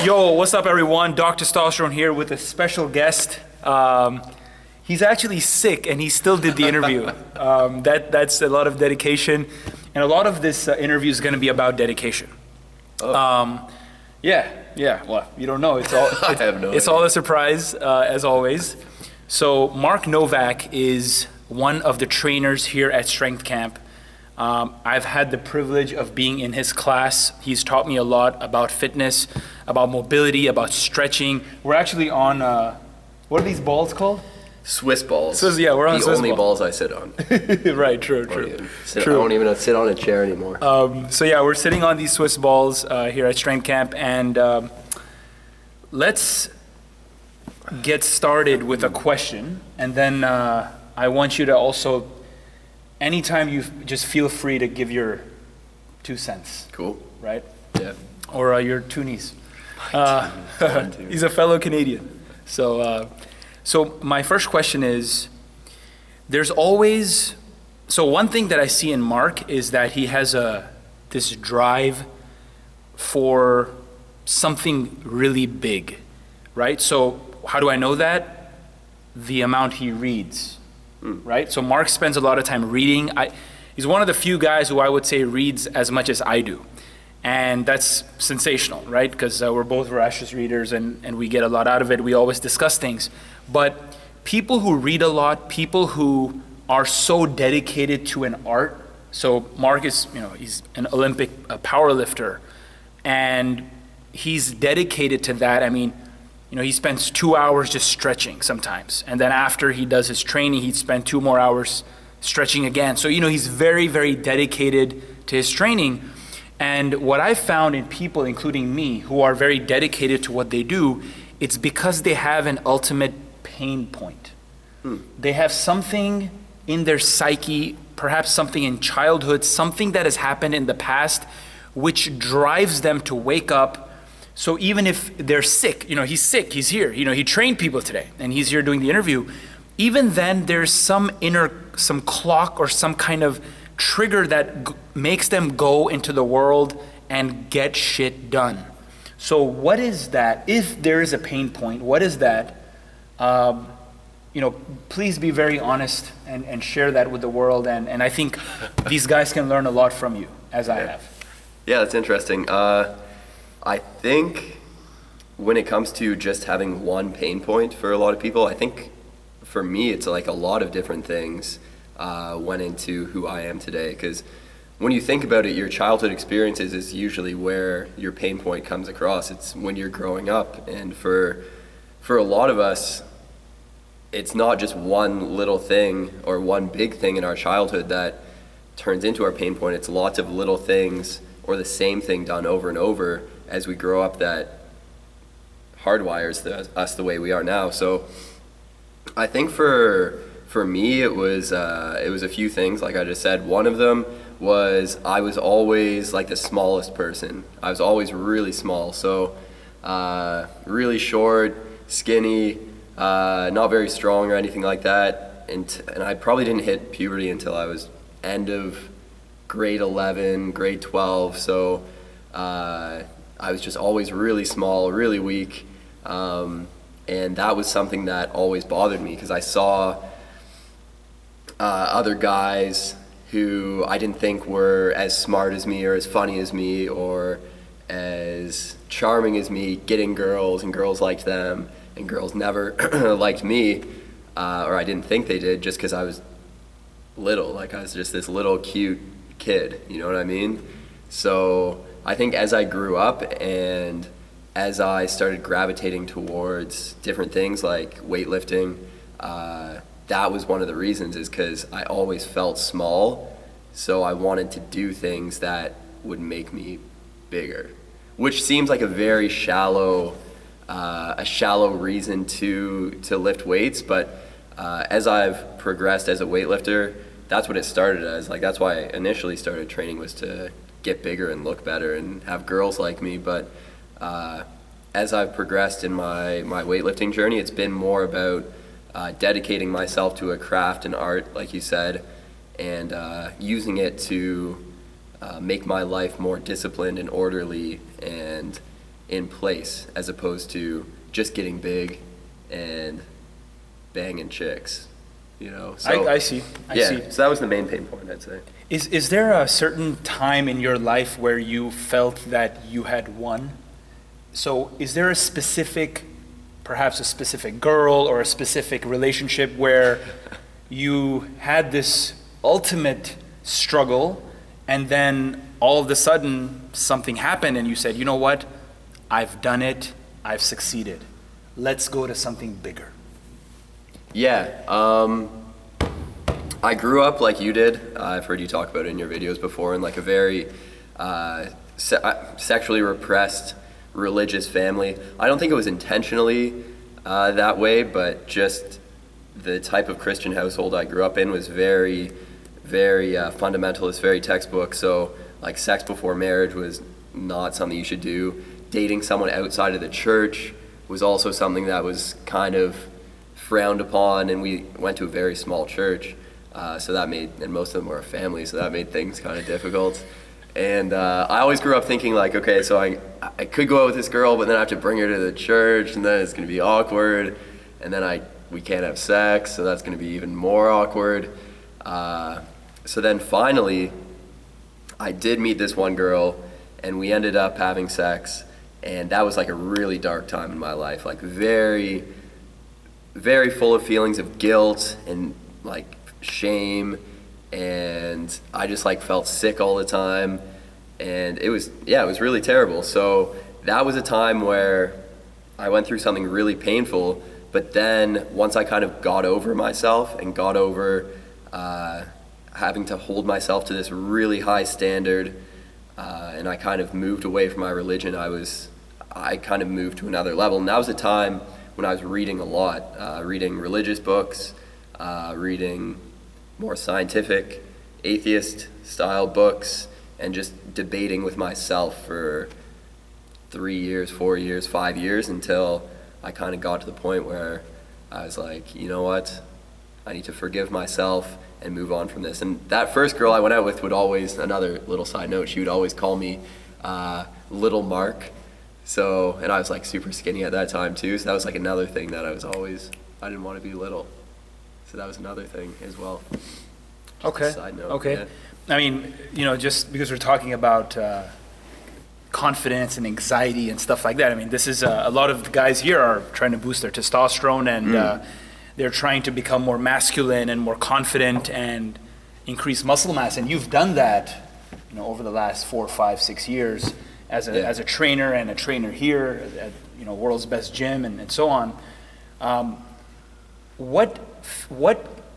Yo, what's up everyone? Dr. Testosterone here with a special guest. He's actually sick and he still did the interview. That's a lot of dedication, and a lot of this interview is going to be about dedication. Yeah. Well, you don't know. It's all. I have no It's idea. all a surprise, as always. So Mark Novak is one of the trainers here at Strength Camp. I've had the privilege of being in his class. He's taught me a lot about fitness, about mobility, about stretching. We're actually on, what are these balls called? Swiss balls. Yeah, we're on the Swiss only balls. I sit on. Right, true. I don't even sit on a chair anymore. So yeah, we're sitting on these Swiss balls here at Strength Camp, and let's get started with a question, and then I want you to also, anytime you just feel free to give your 2 cents. Cool. Right? Yeah. Or your toonies. One, two. He's a fellow Canadian. So my first question is, so one thing that I see in Mark is that he has this drive for something really big, right? So how do I know that? The amount he reads, right? So Mark spends a lot of time reading. He's one of the few guys who I would say reads as much as I do. And that's sensational, right? Because we're both voracious readers and we get a lot out of it. We always discuss things. But people who read a lot, people who are so dedicated to an art. So Mark is, he's an Olympic power lifter, and he's dedicated to that. I mean, he spends 2 hours just stretching sometimes. And then after he does his training, he'd spend 2 more hours stretching again. So, he's very, very dedicated to his training. And what I've found in people, including me, who are very dedicated to what they do, it's because they have an ultimate pain point. They have something in their psyche, perhaps something in childhood, something that has happened in the past, which drives them to wake up. So even if they're sick, he's sick, he's here, he trained people today and he's here doing the interview. Even then there's some clock or some kind of trigger that makes them go into the world and get shit done. So what is that? If there is a pain point, what is that? Please be very honest and share that with the world. And I think these guys can learn a lot from you, as I have. Yeah, that's interesting. I think when it comes to just having one pain point for a lot of people, I think for me it's like a lot of different things went into who I am today. Because when you think about it, your childhood experiences is usually where your pain point comes across. It's when you're growing up. And for a lot of us, it's not just one little thing or one big thing in our childhood that turns into our pain point. It's lots of little things or the same thing done over and over as we grow up that hardwires us the way we are now. So I think for me, it was a few things, like I just said. One of them was I was always like the smallest person. I was always really small. So really short, skinny, not very strong or anything like that. And I probably didn't hit puberty until I was end of grade 11, grade 12. So I was just always really small, really weak. And that was something that always bothered me because I saw other guys who I didn't think were as smart as me or as funny as me or as charming as me getting girls, and girls liked them, and girls never liked me, or I didn't think they did just because I was little. Like I was just this little cute kid, you know what I mean? So I think as I grew up and as I started gravitating towards different things like weightlifting, that was one of the reasons, is because I always felt small, so I wanted to do things that would make me bigger, which seems like a very shallow reason to lift weights, but as I've progressed as a weightlifter, that's what it started as. Like that's why I initially started training, was to get bigger and look better and have girls like me. But as I've progressed in my weightlifting journey, it's been more about dedicating myself to a craft and art, like you said, and using it to make my life more disciplined and orderly, and in place as opposed to just getting big and banging chicks, you know? So, I see. I see. So that was the main pain point, I'd say. Is there a certain time in your life where you felt that you had won? So is there a specific, perhaps a specific girl or a specific relationship where you had this ultimate struggle and then all of a sudden something happened and you said, you know what, I've done it, I've succeeded. Let's go to something bigger. Yeah, I grew up like you did. I've heard you talk about it in your videos before, in like a very sexually repressed religious family. I don't think it was intentionally that way, but just the type of Christian household I grew up in was very, very fundamentalist, very textbook. So like sex before marriage was not something you should do. Dating someone outside of the church was also something that was kind of frowned upon, and we went to a very small church. So that made, and most of them were a family, so that made things kind of difficult. And I always grew up thinking like, okay, so I could go out with this girl, but then I have to bring her to the church, and then it's going to be awkward, and then we can't have sex, so that's going to be even more awkward. So then finally, I did meet this one girl, and we ended up having sex, and that was like a really dark time in my life, like very, very full of feelings of guilt and like shame, and I just like felt sick all the time, and it was really terrible. So that was a time where I went through something really painful, but then once I kind of got over myself and got over having to hold myself to this really high standard, and I kind of moved away from my religion, I kind of moved to another level. And that was a time when I was reading a lot, reading religious books, reading more scientific, atheist-style books, and just debating with myself for 3 years, 4 years, 5 years, until I kind of got to the point where I was like, you know what, I need to forgive myself and move on from this. And that first girl I went out with would always, another little side note, she would always call me Little Mark. So, and I was like super skinny at that time too, so that was like another thing that I didn't want to be little. So that was another thing as well. Okay. Side note. Okay. Yeah. I mean, you know, just because we're talking about confidence and anxiety and stuff like that, I mean, this is a lot of the guys here are trying to boost their testosterone, and they're trying to become more masculine and more confident and increase muscle mass. And you've done that, you know, over the last 4, 5, 6 years as a trainer, and a trainer here at, you know, world's best gym and so on.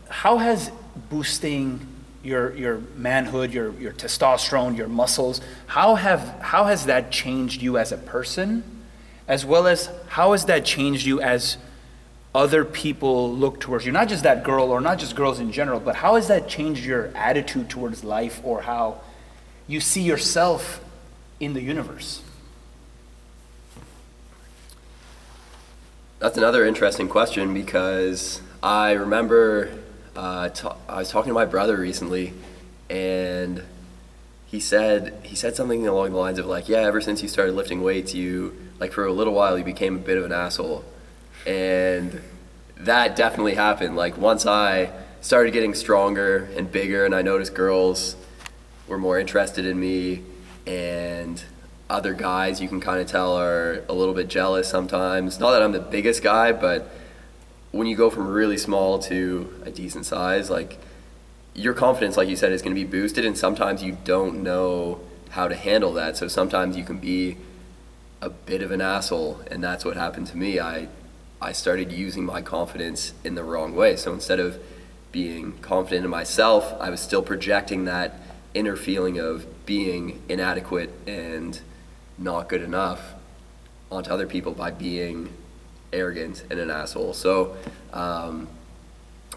How has boosting your manhood, your testosterone, your muscles, how has that changed you as a person, as well as how has that changed you as other people look towards you? Not just that girl, or not just girls in general, but how has that changed your attitude towards life, or how you see yourself in the universe? That's another interesting question, because I remember I was talking to my brother recently, and he said something along the lines of like, yeah, ever since you started lifting weights, you, like, for a little while you became a bit of an asshole. And that definitely happened. Like, once I started getting stronger and bigger, and I noticed girls were more interested in me, and other guys, you can kind of tell, are a little bit jealous sometimes. Not that I'm the biggest guy, but when you go from really small to a decent size, like, your confidence, like you said, is going to be boosted, and sometimes you don't know how to handle that. So sometimes you can be a bit of an asshole, and that's what happened to me. I started using my confidence in the wrong way. So instead of being confident in myself, I was still projecting that inner feeling of being inadequate and not good enough onto other people by being arrogant and an asshole. So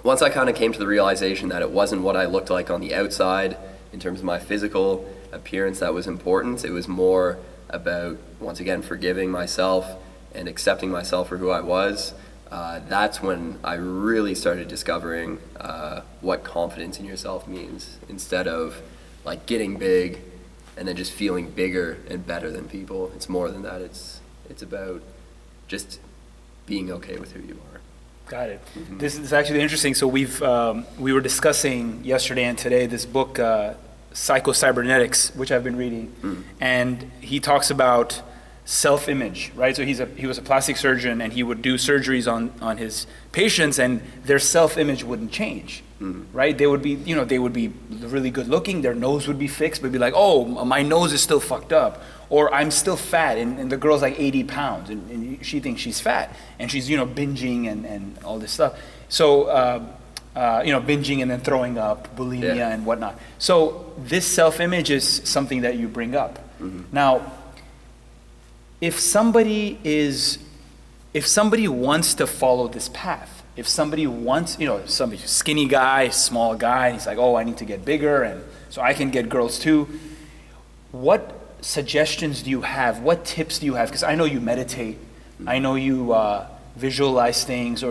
once I kind of came to the realization that it wasn't what I looked like on the outside in terms of my physical appearance that was important, it was more about, once again, forgiving myself and accepting myself for who I was. That's when I really started discovering what confidence in yourself means, instead of like getting big and then just feeling bigger and better than people. It's more than that. It's It's about just being okay with who you are. Got it. This is actually interesting. So we were discussing yesterday and today this book, Psycho-Cybernetics, which I've been reading, and he talks about self-image, right? So he was a plastic surgeon, and he would do surgeries on his patients, and their self-image wouldn't change, right? They would be really good looking, their nose would be fixed, but be like, oh, my nose is still fucked up, or I'm still fat, and the girl's like 80 pounds, and she thinks she's fat, and she's, binging and all this stuff. So, binging and then throwing up, bulimia and whatnot. So this self-image is something that you bring up. Now, if somebody wants to follow this path, if somebody wants, somebody skinny guy, small guy, and he's like, oh, I need to get bigger, and so I can get girls too. What suggestions do you have? What tips do you have? Because I know you meditate, I know you visualize things,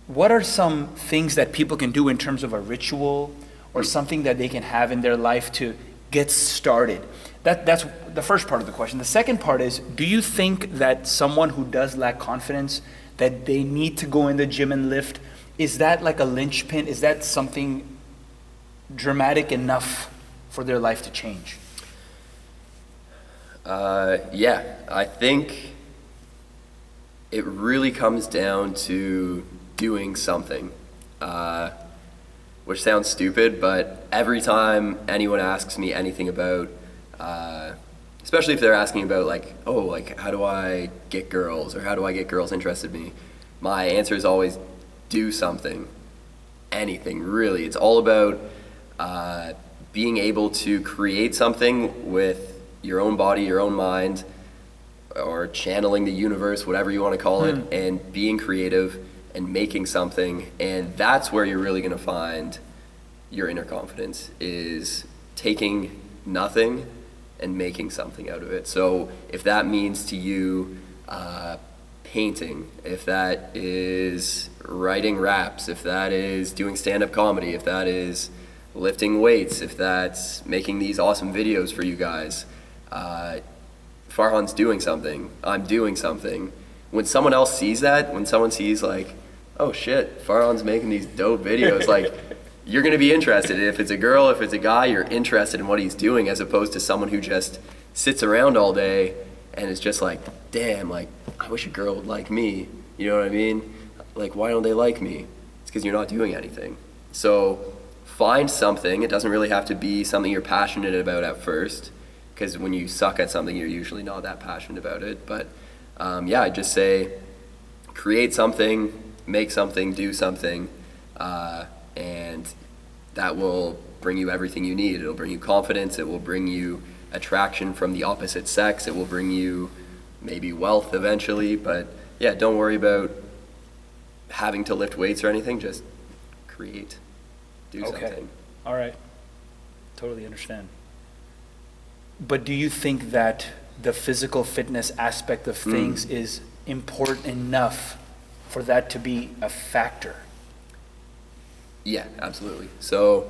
what are some things that people can do in terms of a ritual or something that they can have in their life to get started? That's the first part of the question. The second part is, do you think that someone who does lack confidence, that they need to go in the gym and lift, is that like a linchpin? Is that something dramatic enough for their life to change? Yeah, I think it really comes down to doing something, which sounds stupid, but every time anyone asks me anything about, especially if they're asking about how do I get girls, or how do I get girls interested in me, my answer is always do something, anything really. It's all about being able to create something with your own body, your own mind, or channeling the universe, whatever you want to call it, and being creative and making something. And that's where you're really going to find your inner confidence, is taking nothing and making something out of it. So if that means to you painting, if that is writing raps, if that is doing stand-up comedy, if that is lifting weights, if that's making these awesome videos for you guys, Farhan's doing something, I'm doing something. When someone else sees that, when someone sees like, oh shit, Farhan's making these dope videos, like, you're gonna be interested. If it's a girl, if it's a guy, you're interested in what he's doing, as opposed to someone who just sits around all day and is just like, damn, like, I wish a girl would like me. You know what I mean? Like, why don't they like me? It's because you're not doing anything. So find something. It doesn't really have to be something you're passionate about at first, because when you suck at something, you're usually not that passionate about it. But I'd just say create something, make something, do something, and that will bring you everything you need. It'll bring you confidence, it will bring you attraction from the opposite sex, it will bring you maybe wealth eventually. But yeah, don't worry about having to lift weights or anything, just create, do something. All right, totally understand. But do you think that the physical fitness aspect of things is important enough for that to be a factor? Yeah, absolutely. So,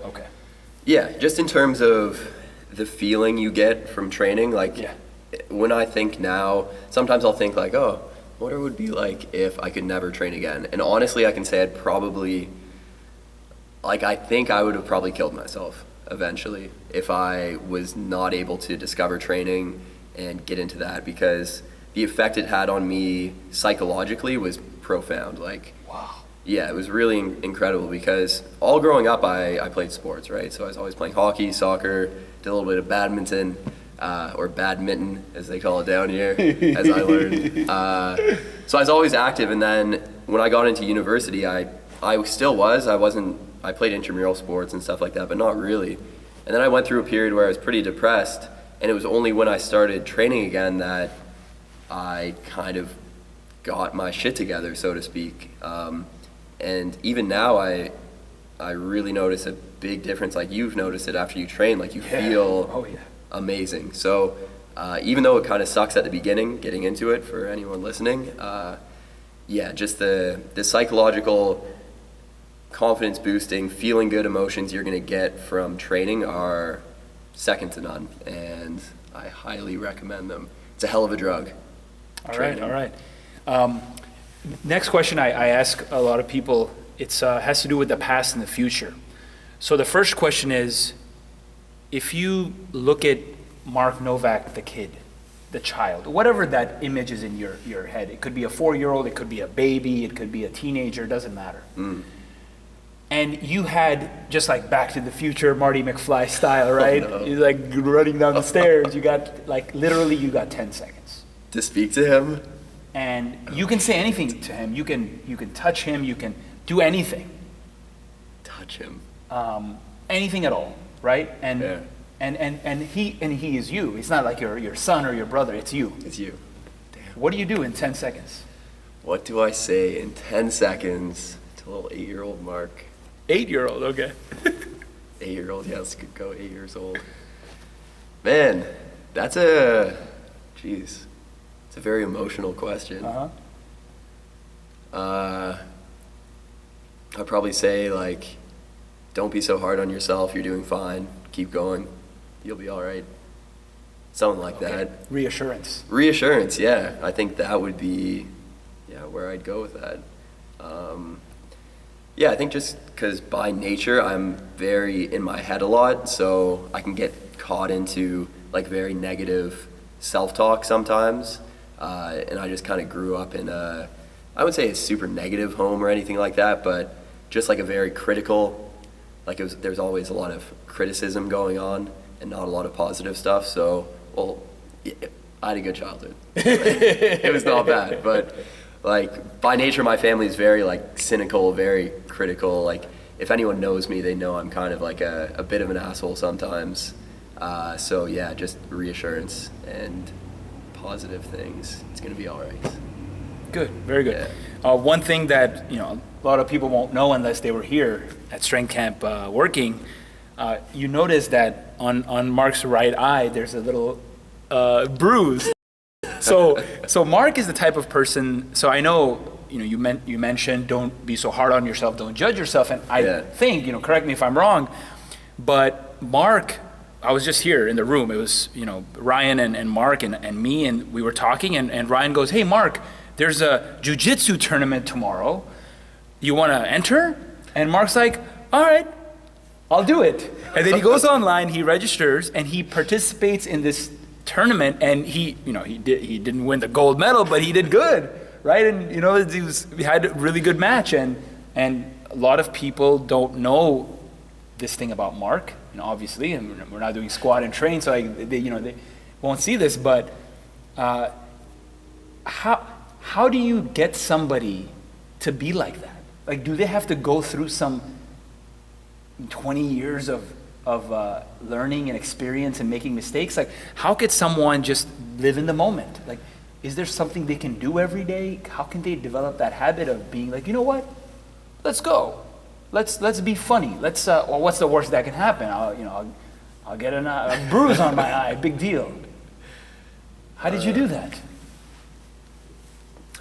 yeah, just in terms of the feeling you get from training, when I think now, sometimes I'll think like, oh, what it would be like if I could never train again. And honestly, I can say I'd probably, I think I would have probably killed myself eventually if I was not able to discover training and get into that, because the effect it had on me psychologically was profound. Wow. Yeah, it was really incredible, because all growing up I played sports, right? So I was always playing hockey, soccer, did a little bit of badminton, or badminton as they call it down here, as I learned. So I was always active, and then when I got into university, I still was. I played intramural sports and stuff like that, but not really. And then I went through a period where I was pretty depressed, and it was only when I started training again that I kind of got my shit together, so to speak. And even now, I really notice a big difference. Like you've noticed it after you train, like you feel amazing. So even though it kind of sucks at the beginning, getting into it for anyone listening, just the psychological confidence boosting, feeling good emotions you're gonna get from training are second to none, and I highly recommend them. It's a hell of a drug. All right, training. all right. Next question I ask a lot of people, it's has to do with the past and the future. So the first question is, if you look at Mark Novak, the kid, the child, whatever that image is in your head, it could be a 4-year-old, it could be a baby, it could be a teenager, it doesn't matter. And you had, just like Back to the Future, Marty McFly style, right? Oh, no. You're like running down the stairs, you got like, literally you got 10 seconds. To speak to him? And you can say anything to him, you can touch him, you can do anything. Touch him. Anything at all, right? And Yeah. and he is you. It's not like your son or your brother, it's you. It's you. Damn. What do you do in 10 seconds? What do I say in 10 seconds to a little 8-year-old Mark? 8-year-old, okay. 8-year-old, yeah, let's go 8 years old. Man, that's it's a very emotional question. I'd probably say, like, don't be so hard on yourself, you're doing fine, keep going, you'll be all right. Something like that. Reassurance. Reassurance, yeah. I think that would be, where I'd go with that. Yeah, I think just because by nature I'm very in my head a lot, so I can get caught into like very negative self-talk sometimes. And I just kind of grew up in I wouldn't say a super negative home or anything like that, but just like a very critical, like there's always a lot of criticism going on and not a lot of positive stuff. So, I had a good childhood. It was not bad, but like by nature my family is very like cynical, very critical. Like if anyone knows me, they know I'm kind of like a bit of an asshole sometimes. So yeah, just reassurance and positive things. It's gonna be all right. Good, very good. One thing that a lot of people won't know unless they were here at Strength Camp working, you notice that on Mark's right eye there's a little bruise. So Mark is the type of person. So I know you mentioned don't be so hard on yourself, don't judge yourself, and I think correct me if I'm wrong, but Mark, I was just here in the room. It was Ryan and Mark and me, and we were talking, and Ryan goes, "Hey Mark, there's a jiu-jitsu tournament tomorrow. You want to enter?" And Mark's like, "All right, I'll do it." And then he goes online, he registers, and he participates in this tournament, and he didn't win the gold medal, but he did good, right? And he had a really good match, and a lot of people don't know this thing about Mark, obviously, and we're not doing squat and train, so they won't see this, but how do you get somebody to be like that? Like, do they have to go through some 20 years of learning and experience and making mistakes? Like, how could someone just live in the moment? Like, is there something they can do every day? How can they develop that habit of being like, you know what? Let's go. Let's be funny. Let's well, what's the worst that can happen? I'll get a bruise on my eye. Big deal. How did you do that?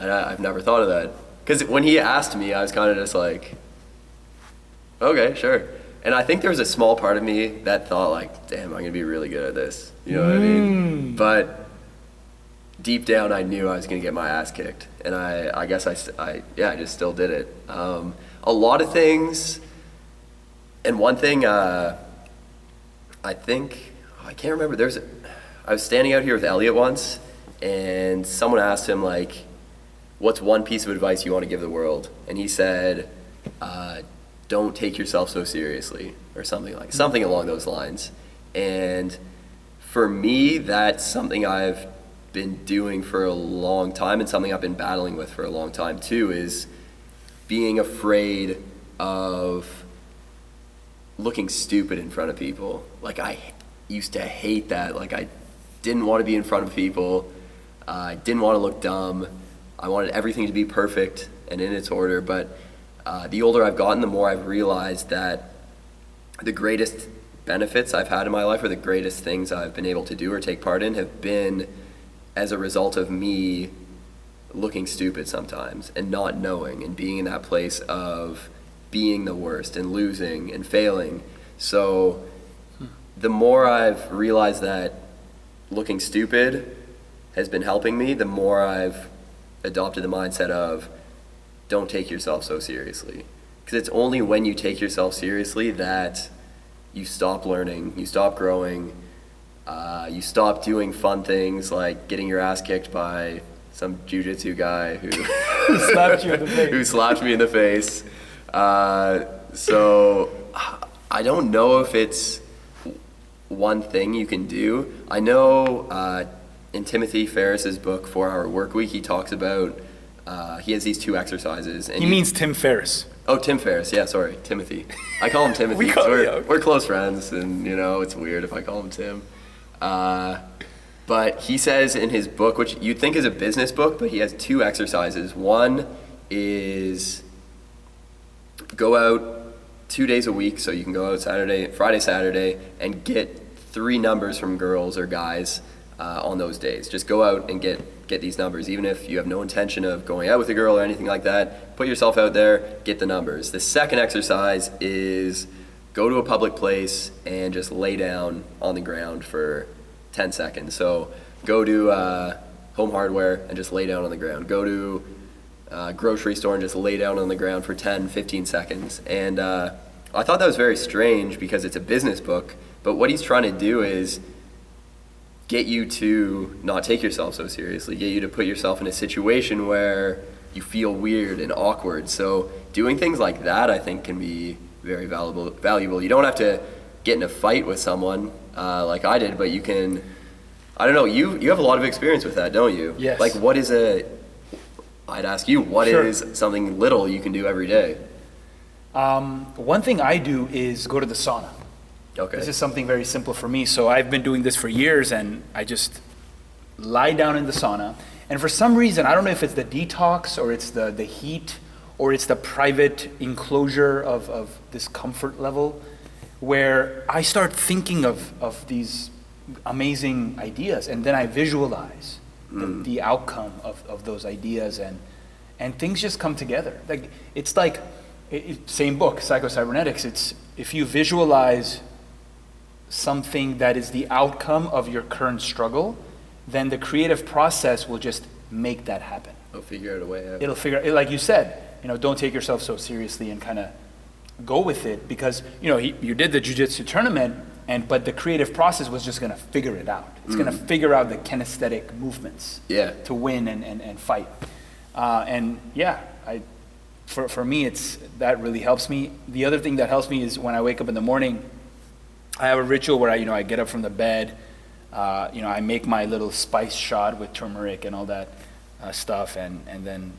I've never thought of that. Because when he asked me, I was kind of just like, okay, sure. And I think there was a small part of me that thought like, damn, I'm going to be really good at this. You know what I mean? But deep down, I knew I was going to get my ass kicked. And I guess I just still did it. A lot of things, and one thing, I think, I can't remember, I was standing out here with Elliot once, and someone asked him like, what's one piece of advice you want to give the world? And he said, don't take yourself so seriously, or something along those lines. And for me, that's something I've been doing for a long time, and something I've been battling with for a long time too, is being afraid of looking stupid in front of people. Like, I used to hate that. Like, I didn't want to be in front of people. I didn't want to look dumb. I wanted everything to be perfect and in its order. But the older I've gotten, the more I've realized that the greatest benefits I've had in my life, or the greatest things I've been able to do or take part in, have been as a result of me looking stupid sometimes and not knowing, and being in that place of being the worst and losing and failing. So the more I've realized that looking stupid has been helping me, the more I've adopted the mindset of don't take yourself so seriously. Because it's only when you take yourself seriously that you stop learning, you stop growing, you stop doing fun things like getting your ass kicked by some jiu-jitsu guy who slapped you in the face. Who slapped me in the face. So I don't know if it's one thing you can do. I know in Timothy Ferriss's book, 4 Hour Workweek, he talks about, he has these 2 exercises. And he means Tim Ferriss. Oh, Tim Ferriss. Yeah, sorry, Timothy. I call him Timothy. We're close friends, and it's weird if I call him Tim. But he says in his book, which you'd think is a business book, but he has 2 exercises. One is go out 2 days a week, so you can go out Friday, Saturday, and get 3 numbers from girls or guys on those days. Just go out and get these numbers, even if you have no intention of going out with a girl or anything like that. Put yourself out there, get the numbers. The second exercise is go to a public place and just lay down on the ground for 10 seconds. So go to Home Hardware and just lay down on the ground. Go to a grocery store and just lay down on the ground for 10, 15 seconds. And I thought that was very strange because it's a business book, but what he's trying to do is get you to not take yourself so seriously, get you to put yourself in a situation where you feel weird and awkward. So doing things like that, I think, can be very valuable. You don't have to get in a fight with someone like I did, but you can, I don't know, you have a lot of experience with that, don't you? Yes. Like I'd ask you, what is something little you can do every day? One thing I do is go to the sauna. Okay. This is something very simple for me. So I've been doing this for years, and I just lie down in the sauna. And for some reason, I don't know if it's the detox or it's the heat or it's the private enclosure of this comfort level, where I start thinking of these amazing ideas, and then I visualize the outcome of those ideas, and things just come together. Like it's like, same book, Psycho-Cybernetics, it's if you visualize something that is the outcome of your current struggle, then the creative process will just make that happen. It'll figure out a way out. It'll figure it, like you said, don't take yourself so seriously and kind of go with it, because you did the jiu-jitsu tournament, but the creative process was just going to figure it out. It's going to figure out the kinesthetic movements to win and fight. For me, that really helps me. The other thing that helps me is when I wake up in the morning, I have a ritual where I get up from the bed, I make my little spice shot with turmeric and all that stuff, and then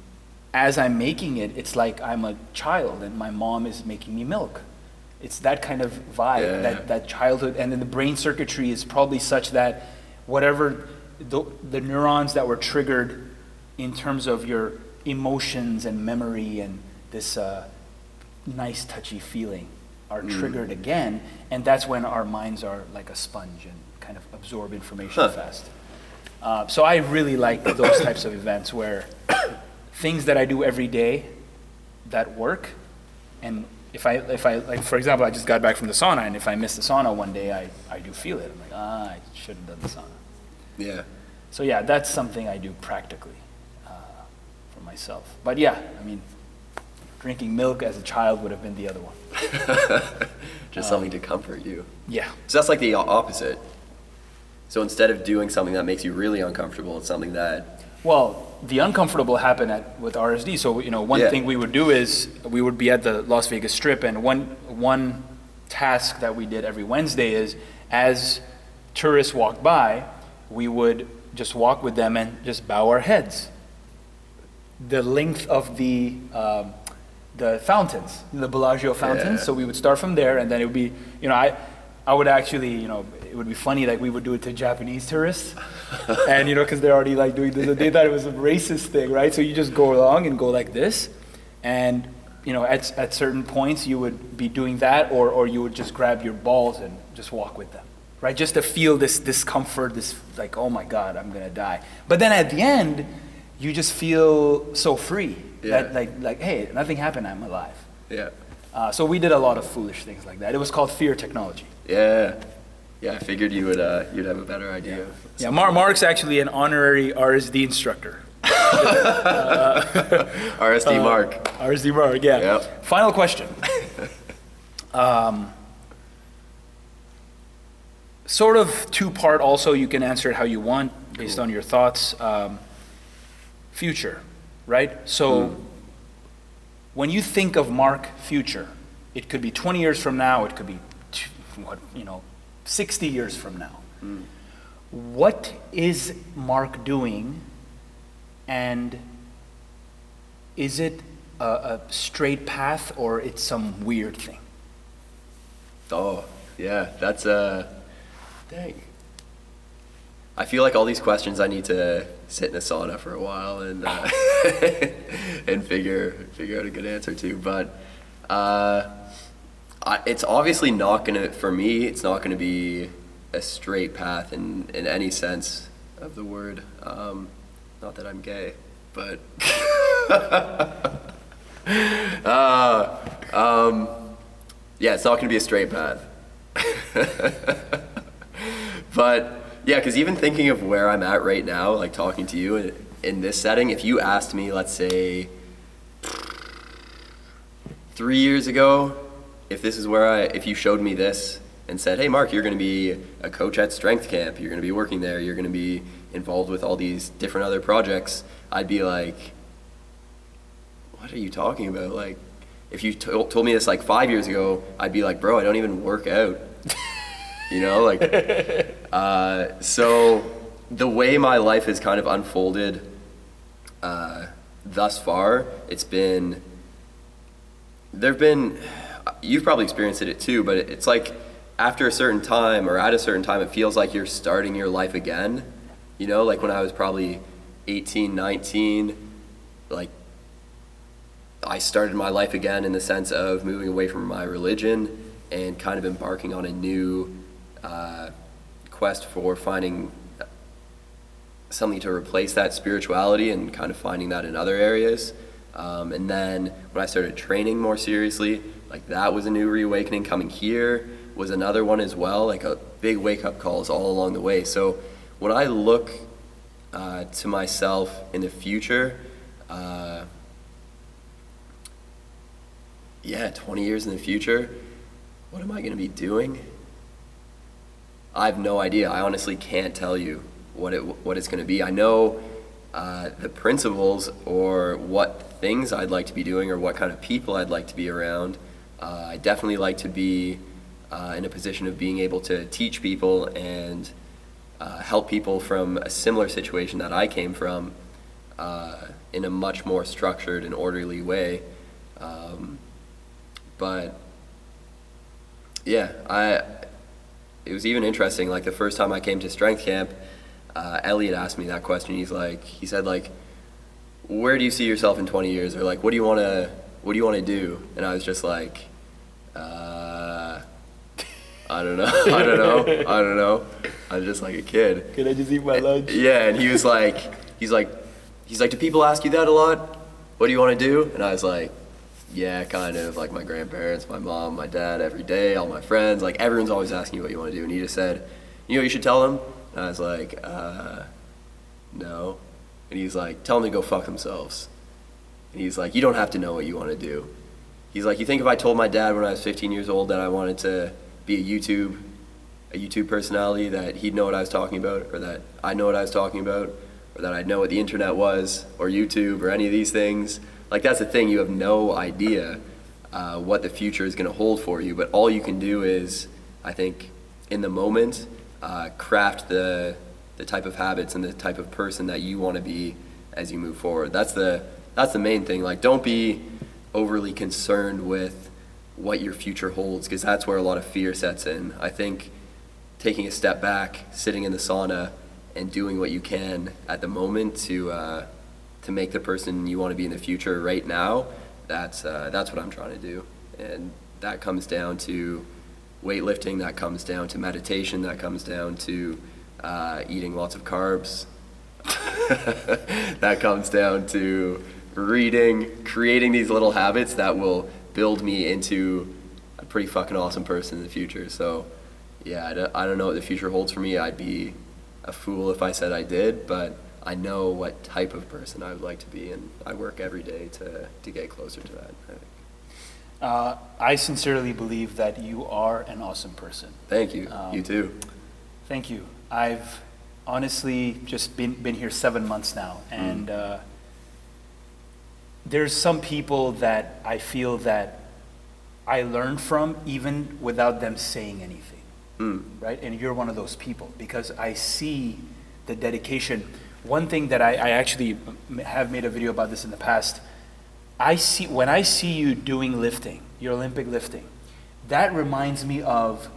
as I'm making it, it's like I'm a child and my mom is making me milk. It's that kind of vibe, that childhood, and then the brain circuitry is probably such that whatever the neurons that were triggered in terms of your emotions and memory and this nice touchy feeling are triggered again, and that's when our minds are like a sponge and kind of absorb information fast. So I really like those types of events where things that I do every day that work, and if I like, for example, I just got back from the sauna, and if I miss the sauna one day, I do feel it. I'm like, I should have done the sauna. Yeah. So yeah, that's something I do practically for myself. But yeah, drinking milk as a child would have been the other one. Just something to comfort you. Yeah. So that's like the opposite. So instead of doing something that makes you really uncomfortable, it's something that... Well, the uncomfortable happened with RSD. So, one thing we would do is we would be at the Las Vegas Strip, and one task that we did every Wednesday is, as tourists walk by, we would just walk with them and just bow our heads. The length of the fountains, the Bellagio fountains. Yeah. So we would start from there, and then it would be, I would actually, it would be funny, like we would do it to Japanese tourists, and because they're already like doing this, they thought it was a racist thing, right? So you just go along and go like this, and at certain points you would be doing that, or you would just grab your balls and just walk with them, right? Just to feel this discomfort, this like, oh my God, I'm gonna die. But then at the end, you just feel so free that like, hey, nothing happened, I'm alive. Yeah. So we did a lot of foolish things like that. It was called fear technology. Yeah. Yeah, I figured you'd have a better idea. Yeah, Mark's actually an honorary RSD instructor. RSD Mark. RSD Mark, yeah. Yep. Final question. Sort of two-part also, you can answer it how you want based on your thoughts. Future, right? So when you think of Mark future, it could be 20 years from now, it could be 60 years from now. What is Mark doing, and is it a straight path or it's some weird thing? Oh, yeah, that's dang. I feel like all these questions I need to sit in a sauna for a while and and figure out a good answer to. But it's obviously not gonna, for me, it's not gonna be a straight path in any sense of the word. Not that I'm gay, but yeah, it's not gonna be a straight path. But yeah, because even thinking of where I'm at right now, like talking to you in this setting, if you asked me, let's say 3 years ago, if you showed me this and said, hey Mark, you're gonna be a coach at strength camp, you're gonna be working there, you're gonna be involved with all these different other projects, I'd be like, what are you talking about? Like, if you told me this like 5 years ago, I'd be like, bro, I don't even work out. You know, like, so the way my life has kind of unfolded thus far, you've probably experienced it too, but it's like after a certain time or at a certain time, it feels like you're starting your life again. You know, like when I was probably 18, 19, like I started my life again in the sense of moving away from my religion and kind of embarking on a new quest for finding something to replace that spirituality and kind of finding that in other areas. And then when I started training more seriously, like that was a new reawakening. Coming here was another one as well, like a big wake-up calls all along the way. So when I look to myself in the future, 20 years in the future, what am I going to be doing? I have no idea. I honestly can't tell you what it's going to be. I know the principles or what things I'd like to be doing or what kind of people I'd like to be around. I definitely like to be in a position of being able to teach people and help people from a similar situation that I came from in a much more structured and orderly way. But yeah, it was even interesting, like the first time I came to strength camp, Elliot asked me that question. He said, where do you see yourself in 20 years? Or like, what do you want to do? And I was just like, I don't know. I was just like a kid. Can I just eat my lunch? Yeah, and he's like, do people ask you that a lot? What do you want to do? And I was like, yeah, kind of, like my grandparents, my mom, my dad, every day, all my friends, like everyone's always asking you what you want to do. And he just said, you know what you should tell them? And I was like, no. And he's like, tell them to go fuck themselves. And he's like, you don't have to know what you want to do. He's like, you think if I told my dad when I was 15 years old that I wanted to be a YouTube personality, that he'd know what I was talking about, or that I know what I was talking about, or that I'd know what the internet was, or YouTube, or any of these things? Like, that's the thing, you have no idea what the future is going to hold for you, but all you can do is, I think, in the moment, craft the type of habits and the type of person that you want to be as you move forward. That's the main thing. Like, don't be overly concerned with what your future holds, because that's where a lot of fear sets in. I think taking a step back, sitting in the sauna, and doing what you can at the moment to make the person you want to be in the future right now, that's what I'm trying to do. And that comes down to weightlifting, that comes down to meditation, that comes down to eating lots of carbs. That comes down to reading, creating these little habits that will build me into a pretty fucking awesome person in the future. So Yeah, I don't know what the future holds for me. I'd be a fool if I said I did, but I know what type of person I would like to be, and I work every day to get closer to that, I think. I sincerely believe that you are an awesome person. Thank you. You too. Thank you. I've honestly just been here 7 months now, and there's some people that I feel that I learned from even without them saying anything, right? And you're one of those people because I see the dedication. One thing that I actually have made a video about this in the past, when I see you doing lifting, your Olympic lifting, that reminds me of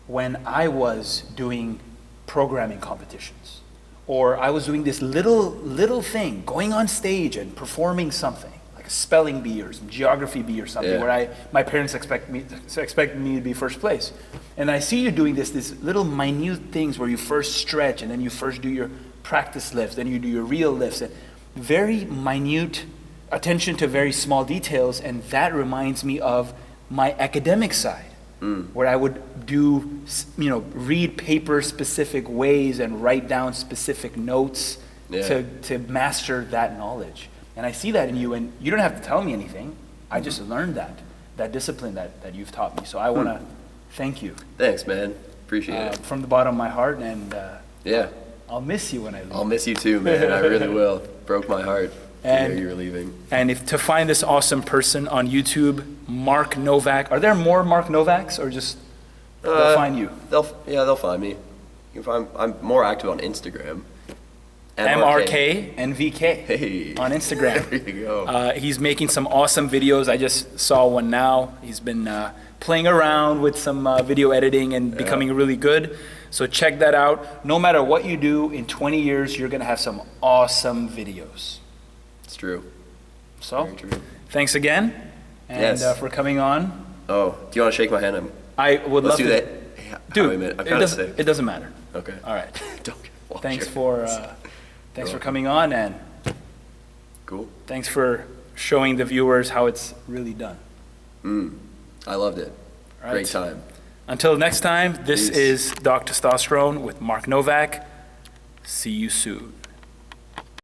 when I was doing programming competitions, or I was doing this little thing, going on stage and performing something, like a spelling bee or some geography bee or something, where my parents expect me to be first place. And I see you doing this little minute things where you first stretch, and then you first do your practice lifts, then you do your real lifts, and very minute attention to very small details, and that reminds me of my academic side, where I would do, read paper specific ways and write down specific notes to master that knowledge. And I see that in you, and you don't have to tell me anything. I just learned that discipline that you've taught me. So I want to thank you. Thanks, man. Appreciate it. From the bottom of my heart, and yeah. I'll miss you when I leave. I'll miss you too, man. I really will. Broke my heart to hear you were leaving. And to find this awesome person on YouTube, Mark Novak. Are there more Mark Novaks, or just they'll find you? They'll find me. You can find, I'm more active on Instagram. MRK NVK Hey. on Instagram. There you go. He's making some awesome videos. I just saw one now. He's been playing around with some video editing and becoming really good. So check that out. No matter what you do, in 20 years, you're going to have some awesome videos. It's true. So, Very true. Thanks again, and for coming on. Oh, do you want to shake my hand? I would love to. Let's do that. Yeah, Dude, wait a minute. I'm kind of sick. It doesn't matter. Okay. All right. Don't Thanks for coming on, and cool. Thanks for showing the viewers how it's really done. I loved it. All right. Great time. Until next time, this Peace. is Doc Testosterone with Mark Novak. See you soon.